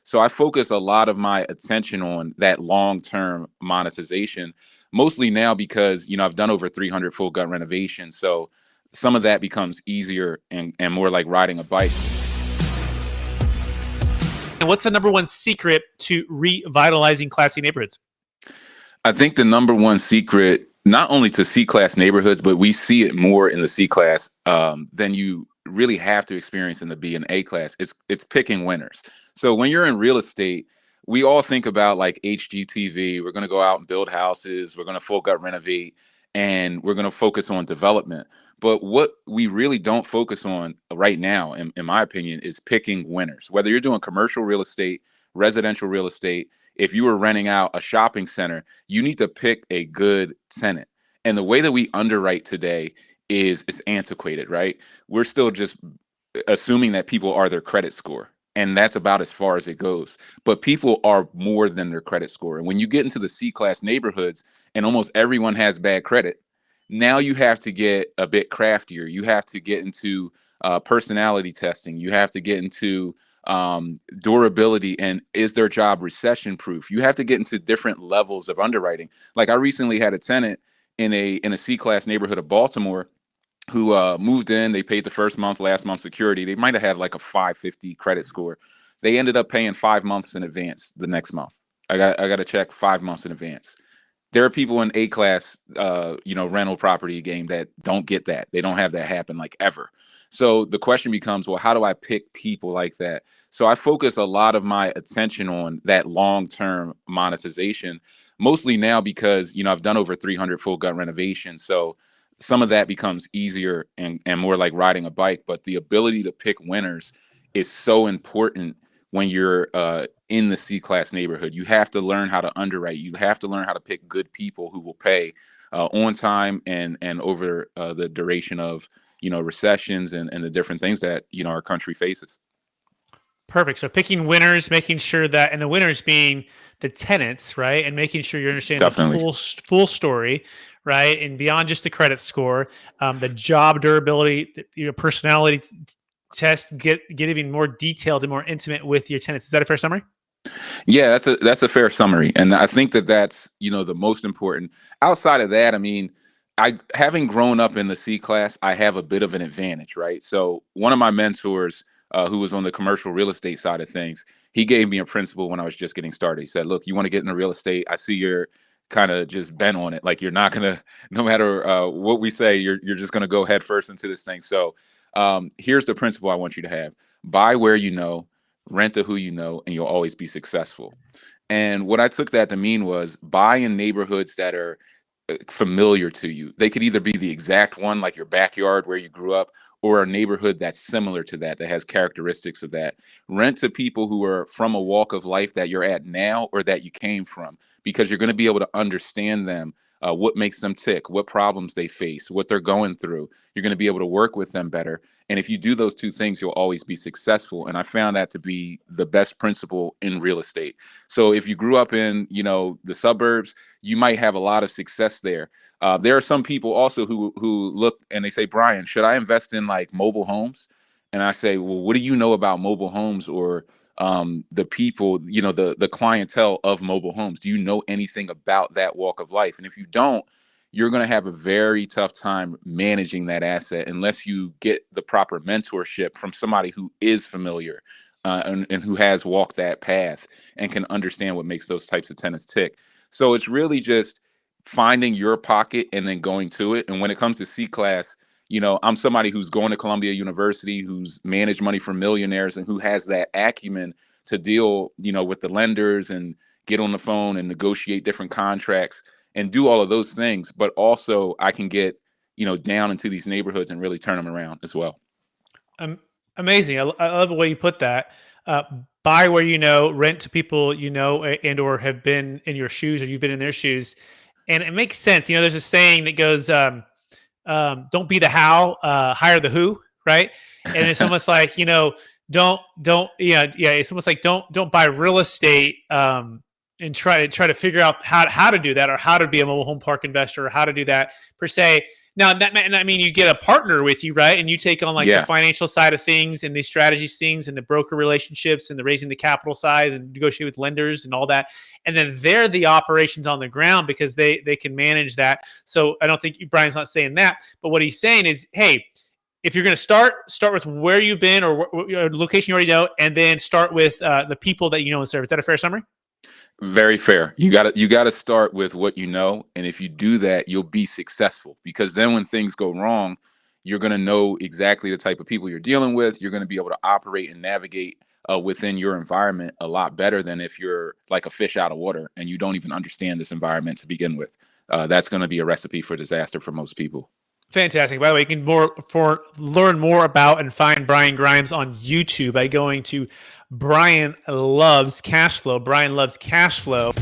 So I focus a lot of my attention on that long-term monetization, mostly now because, I've done over 300 full gut renovations. So some of that becomes easier and more like riding a bike. And what's the number one secret to revitalizing classy neighborhoods? I think the number one secret, not only to C-class neighborhoods, but we see it more in the C-class than you really have to experience in the B and A class. It's picking winners. So when you're in real estate, we all think about like HGTV. We're going to go out and build houses. We're going to full gut renovate, and we're going to focus on development. But what we really don't focus on right now, in my opinion, is picking winners. Whether you're doing commercial real estate, residential real estate, if you were renting out a shopping center, you need to pick a good tenant. And the way that we underwrite today is antiquated, right? We're still just assuming that people are their credit score. And that's about as far as it goes. But people are more than their credit score. And when you get into the C-class neighborhoods and almost everyone has bad credit, now you have to get a bit craftier. You have to get into personality testing. You have to get into durability, and is their job recession proof. You have to get into different levels of underwriting. Like I recently had a tenant in a C-class neighborhood of Baltimore who moved in. They paid the first month, last month security. They might have had like a 550 credit score. They ended up paying 5 months in advance the next month. I got a check 5 months in advance. There are people in A-class, rental property game that don't get that. They don't have that happen like ever. So the question becomes, well, how do I pick people like that? So I focus a lot of my attention on that long-term monetization, mostly now because, I've done over 300 full gut renovations. So some of that becomes easier and more like riding a bike. But the ability to pick winners is so important when you're in the C-class neighborhood. You have to learn how to underwrite. You have to learn how to pick good people who will pay on time and over the duration of, recessions and the different things that, our country faces. Perfect. So picking winners, making sure that, and the winners being the tenants, right? And making sure you're understanding Definitely. the full story, right? And beyond just the credit score, the job durability, your personality test, get even more detailed and more intimate with your tenants. Is that a fair summary? Yeah, that's a fair summary. And I think that that's, the most important. Outside of that, I mean, having grown up in the C class, I have a bit of an advantage, right? So one of my mentors, who was on the commercial real estate side of things, he gave me a principle when I was just getting started. He said, look, you want to get into real estate? I see you're kind of just bent on it. Like you're not going to, no matter what we say, you're just going to go head first into this thing. So here's the principle I want you to have. Buy where you know, rent to who you know, and you'll always be successful. And what I took that to mean was buy in neighborhoods that are familiar to you. They could either be the exact one, like your backyard where you grew up, or a neighborhood that's similar to that has characteristics of that. Rent to people who are from a walk of life that you're at now or that you came from, because you're going to be able to understand them, what makes them tick, what problems they face, what they're going through. You're going to be able to work with them better. And if you do those two things, you'll always be successful. And I found that to be the best principle in real estate. So if you grew up in, the suburbs, you might have a lot of success there. There are some people also who look and they say, Brian, should I invest in like mobile homes? And I say, well, what do you know about mobile homes or the people, the clientele of mobile homes? Do you know anything about that walk of life? And if you don't, you're going to have a very tough time managing that asset unless you get the proper mentorship from somebody who is familiar and who has walked that path and can understand what makes those types of tenants tick. So it's really just finding your pocket and then going to it. And when it comes to C-class, I'm somebody who's going to Columbia University, who's managed money for millionaires, and who has that acumen to deal, with the lenders and get on the phone and negotiate different contracts and do all of those things. But also I can get, down into these neighborhoods and really turn them around as well. Amazing. I love the way you put that. Buy where you know, rent to people you know, and or have been in your shoes, or you've been in their shoes. And it makes sense. There's a saying that goes, don't be the how, hire the who, right? And it's almost like, it's almost like don't buy real estate and try to figure out how to do that, or how to be a mobile home park investor, or how to do that per se. Now, and I mean, you get a partner with you, right? And you take on like the Yeah. financial side of things and the strategies things and the broker relationships and the raising the capital side and negotiate with lenders and all that. And then they're the operations on the ground because they can manage that. So I don't think Brian's not saying that, but what he's saying is, hey, if you're going to start with where you've been or location you already know, and then start with the people that you know and serve. Is that a fair summary? Very fair. You got to start with what you know, and if you do that, you'll be successful. Because then when things go wrong, you're going to know exactly the type of people you're dealing with. You're going to be able to operate and navigate within your environment a lot better than if you're like a fish out of water and you don't even understand this environment to begin with. That's going to be a recipe for disaster for most people. Fantastic. By the way, you can learn more about and find Brian Grimes on YouTube by going to Brian Loves Cash Flow. Brian Loves Cash Flow.